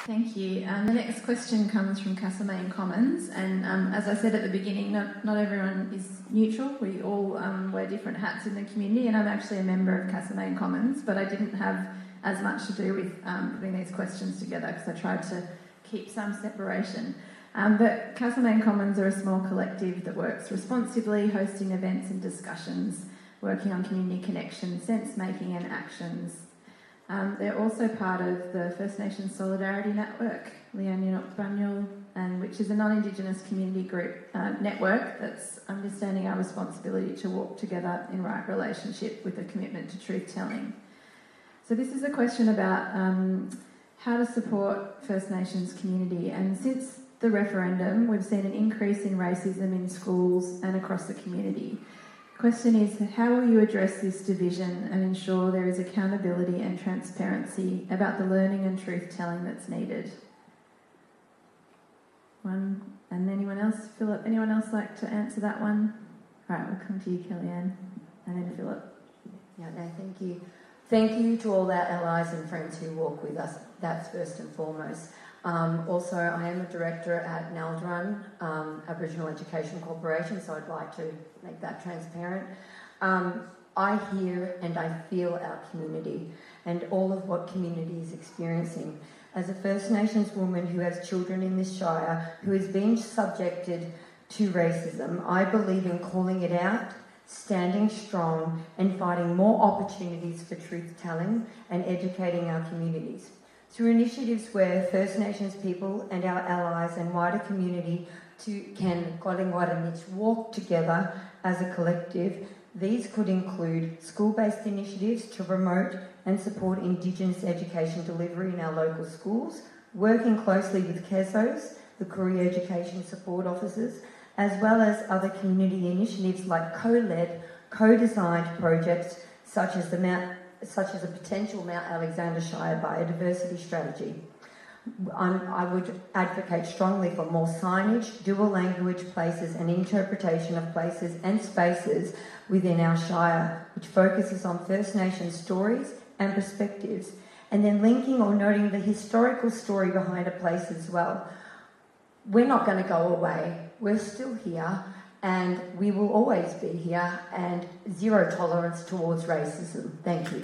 Thank you. The next question comes from Castlemaine Commons, and as I said at the beginning, not everyone is neutral. We all wear different hats in the community, and I'm actually a member of Castlemaine Commons, but I didn't have as much to do with putting these questions together because I tried to keep some separation. But Castlemaine Commons are a small collective that works responsibly, hosting events and discussions, working on community connection, sense-making and actions. They're also part of the First Nations Solidarity Network, Liyanganyuk Banyul, which is a non-Indigenous community group network that's understanding our responsibility to walk together in right relationship with a commitment to truth-telling. So this is a question about how to support First Nations community, and since the referendum, we've seen an increase in racism in schools and across the community. The question is, how will you address this division and ensure there is accountability and transparency about the learning and truth-telling that's needed? One, and anyone else? Philip, anyone else like to answer that one? All right, we'll come to you, Kellyanne, and then Philip. Yeah, no, thank you. Thank you to all our allies and friends who walk with us. That's first and foremost. Also, I am a director at Naldrun, Aboriginal Education Corporation, so I'd like to make that transparent. I hear and I feel our community and all of what community is experiencing. As a First Nations woman who has children in this shire, who has been subjected to racism, I believe in calling it out, standing strong and fighting more opportunities for truth-telling and educating our communities. Through initiatives where First Nations people and our allies and wider community can walk together as a collective, these could include school-based initiatives to promote and support Indigenous education delivery in our local schools, working closely with CESOs, the Career Education Support Officers, as well as other community initiatives like co-led, co-designed projects such as a potential Mount Alexander Shire biodiversity strategy. I would advocate strongly for more signage, dual language places and interpretation of places and spaces within our shire, which focuses on First Nations stories and perspectives, and then linking or noting the historical story behind a place as well. We're not going to go away. We're still here, and we will always be here, and zero tolerance towards racism. Thank you.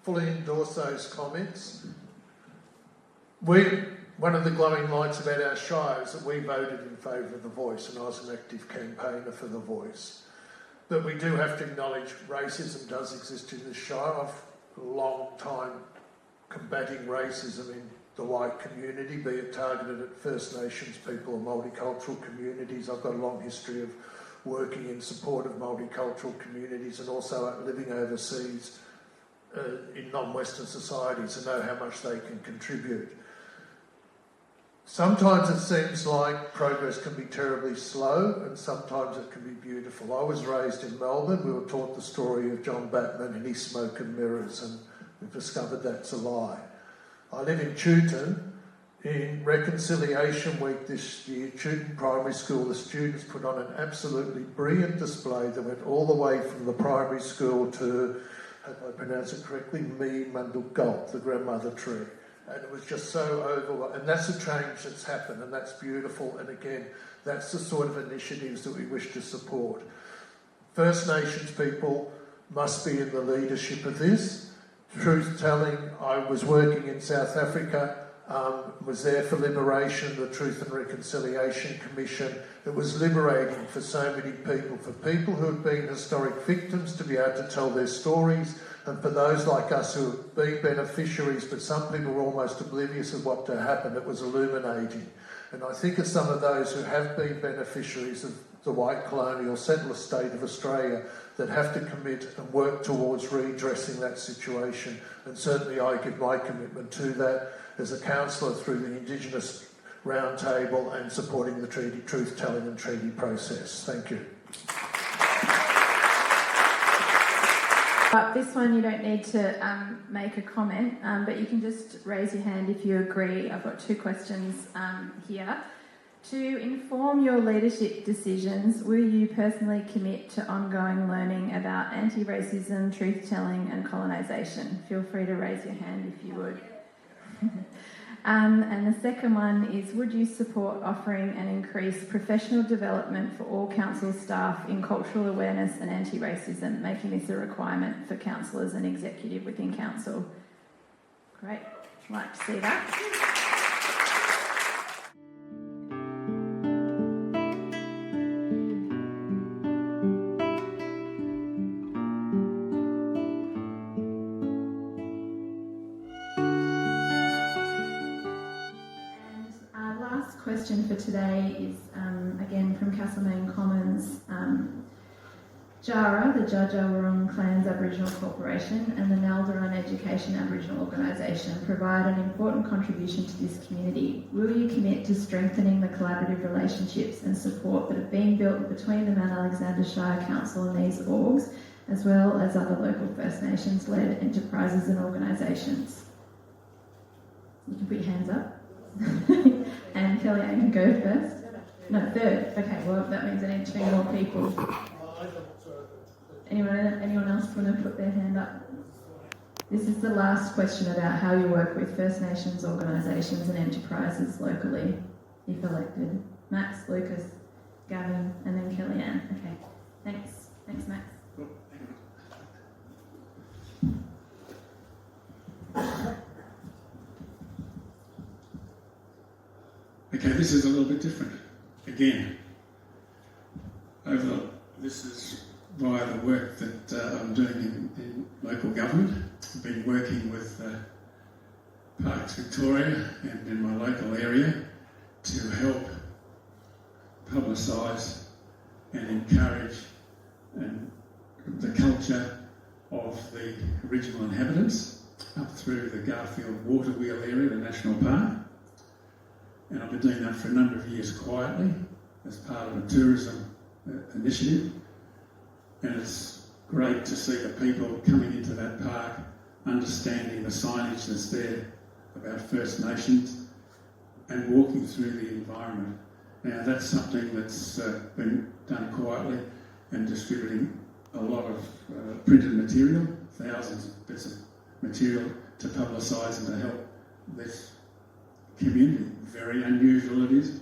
Fully endorse those comments. One of the glowing lights about our shire is that we voted in favour of the Voice, and I was an active campaigner for the Voice. But we do have to acknowledge racism does exist in this shire. I've a long time combating racism in the white community, be it targeted at First Nations people or multicultural communities. I've got a long history of working in support of multicultural communities and also living overseas in non-Western societies and know how much they can contribute. Sometimes it seems like progress can be terribly slow and sometimes it can be beautiful. I was raised in Melbourne. We were taught the story of John Batman and his smoke and mirrors, and we've discovered that's a lie. I live in Chewton. In Reconciliation Week this year, Chewton Primary School, the students put on an absolutely brilliant display that went all the way from the primary school to, hope I pronounce it correctly, Me Munduk, the grandmother tree. And it was just so overwhelming. And that's a change that's happened, and that's beautiful. And again, that's the sort of initiatives that we wish to support. First Nations people must be in the leadership of this. Truth-telling, I was working in South Africa, was there for Liberation, the Truth and Reconciliation Commission. It was liberating for so many people, for people who have been historic victims to be able to tell their stories, and for those like us who have been beneficiaries, but some people were almost oblivious of what had happened. It was illuminating. And I think of some of those who have been beneficiaries of the white colonial settler state of Australia that have to commit and work towards redressing that situation. And certainly I give my commitment to that as a councillor through the Indigenous Roundtable and supporting the treaty truth-telling and treaty process. Thank you. This one you don't need to make a comment, but you can just raise your hand if you agree. I've got two questions here. To inform your leadership decisions, will you personally commit to ongoing learning about anti-racism, truth-telling and colonisation? Feel free to raise your hand if you would. And the second one is, would you support offering an increased professional development for all council staff in cultural awareness and anti-racism, making this a requirement for councillors and executive within council? Great, I'd like to see that. Question for today is again from Castlemaine Commons. JARA, the Dja Clans Aboriginal Corporation, and the Naldaran Education Aboriginal Organisation provide an important contribution to this community. Will you commit to strengthening the collaborative relationships and support that have been built between the Mount Alexander Shire Council and these orgs, as well as other local First Nations-led enterprises and organisations? You can put your hands up. And Kellyanne can go first. No, third. Okay, well that means I need 2 more people. Anyone else want to put their hand up? This is the last question about how you work with First Nations organisations and enterprises locally, if elected. Max, Lucas, Gavin, and then Kellyanne. Okay, thanks. Thanks, Max. Okay, this is a little bit different. Again, this is via the work that I'm doing in local government. I've been working with Parks Victoria and in my local area to help publicise and encourage the culture of the original inhabitants up through the Garfield Waterwheel area, the National Park. And I've been doing that for a number of years quietly as part of a tourism initiative. And it's great to see the people coming into that park, understanding the signage that's there about First Nations and walking through the environment. Now that's something that's been done quietly and distributing a lot of printed material, thousands of bits of material to publicise and to help this community. Very unusual it is,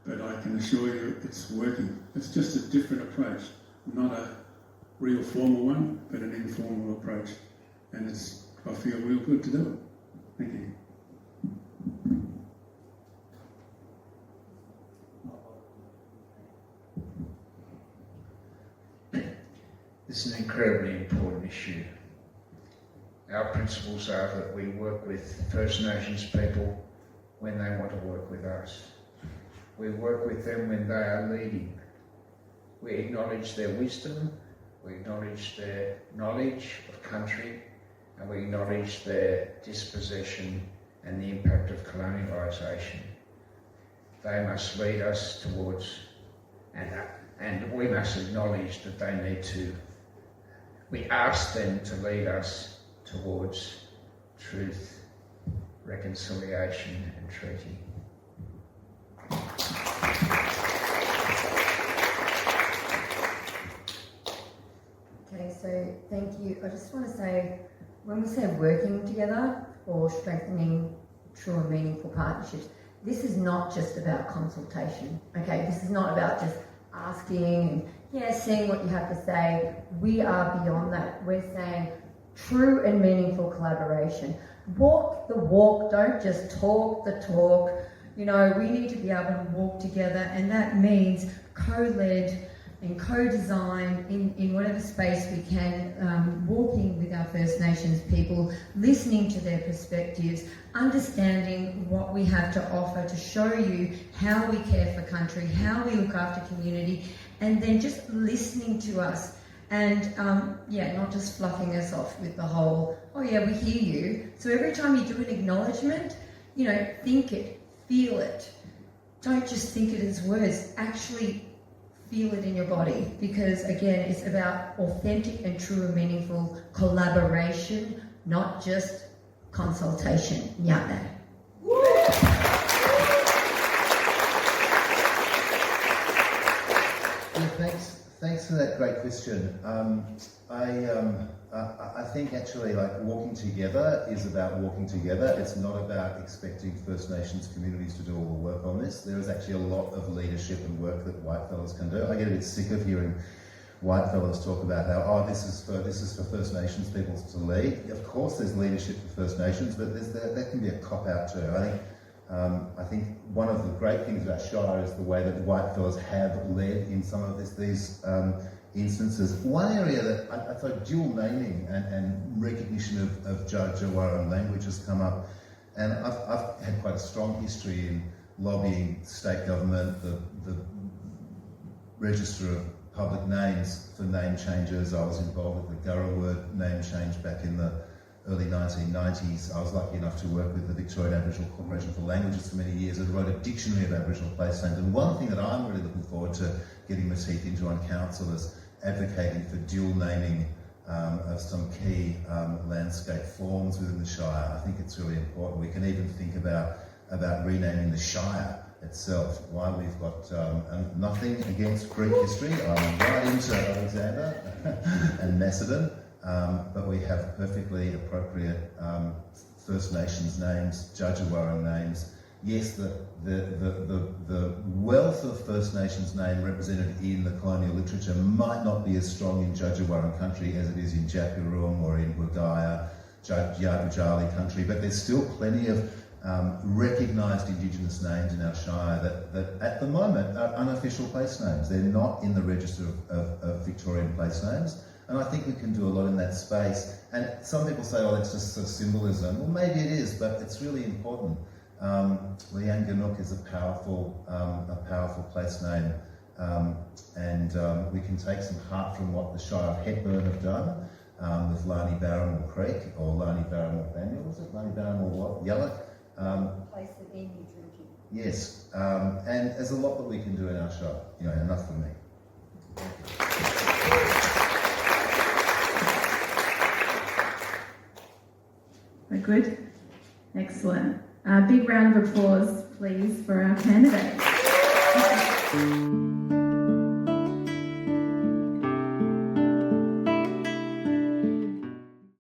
but I can assure you it's working. It's just a different approach, not a real formal one, but an informal approach. And I feel real good to do it. Thank you. This is an incredibly important issue. Our principles are that we work with First Nations people when they want to work with us. We work with them when they are leading. We acknowledge their wisdom, we acknowledge their knowledge of country, and we acknowledge their dispossession and the impact of colonialisation. They must lead us towards, and we must acknowledge that they need to, we ask them to lead us towards truth, reconciliation and treaty. Okay, so thank you. I just want to say, when we say working together or strengthening true and meaningful partnerships, this is not just about consultation, okay? This is not about just asking and seeing what you have to say. We are beyond that. We're saying true and meaningful collaboration. Walk the walk, don't just talk the talk. You know, we need to be able to walk together, and that means co-led and co-design in whatever space we can, walking with our First Nations people, listening to their perspectives, understanding what we have to offer to show you how we care for country, how we look after community, and then just listening to us. And not just fluffing us off with the whole, oh yeah, we hear you. So every time you do an acknowledgement, think it, feel it. Don't just think it as words, actually feel it in your body. Because again, it's about authentic and true and meaningful collaboration, not just consultation. Nyate. Thanks for that great question. I think actually, like, walking together is about walking together. It's not about expecting First Nations communities to do all the work on this. There is actually a lot of leadership and work that whitefellas can do. I get a bit sick of hearing whitefellas talk about how, this is for First Nations people to lead. Of course, there's leadership for First Nations, but that can be a cop out too. I think one of the great things about Shire is the way that whitefellas have led in some of these instances. One area that I thought dual naming and recognition of Jawaran language has come up, and I've had quite a strong history in lobbying state government, the Register of Public Names for name changes. I was involved with the Gurraward name change back in the early 1990s. I was lucky enough to work with the Victorian Aboriginal Corporation for Languages for many years and wrote a dictionary of Aboriginal place names. And one thing that I'm really looking forward to getting my teeth into on council is advocating for dual naming of some key landscape forms within the Shire. I think it's really important. We can even think about renaming the Shire itself. Why we've got nothing against Greek history. I'm right into Alexander and Macedon. But we have perfectly appropriate First Nations names, Jawaran names. Yes, the wealth of First Nations name represented in the colonial literature might not be as strong in Jawaran country as it is in Japirum or in Wagaya, Yabujali country, but there's still plenty of recognised Indigenous names in our Shire that at the moment are unofficial place names. They're not in the register of Victorian place names. And I think we can do a lot in that space. And some people say, oh, that's just sort of symbolism. Well, maybe it is, but it's really important. Liyanganyuk is a powerful place name. And we can take some heart from what the Shire of Hepburn have done with Lani Barramore Creek, or Lani Barramore Banyul, was it? Lani Barramore what? Yallock? Place that then you're drinking. Yes. And there's a lot that we can do in our Shire. Enough for me. Very good. Excellent. Big round of applause, please, for our candidates.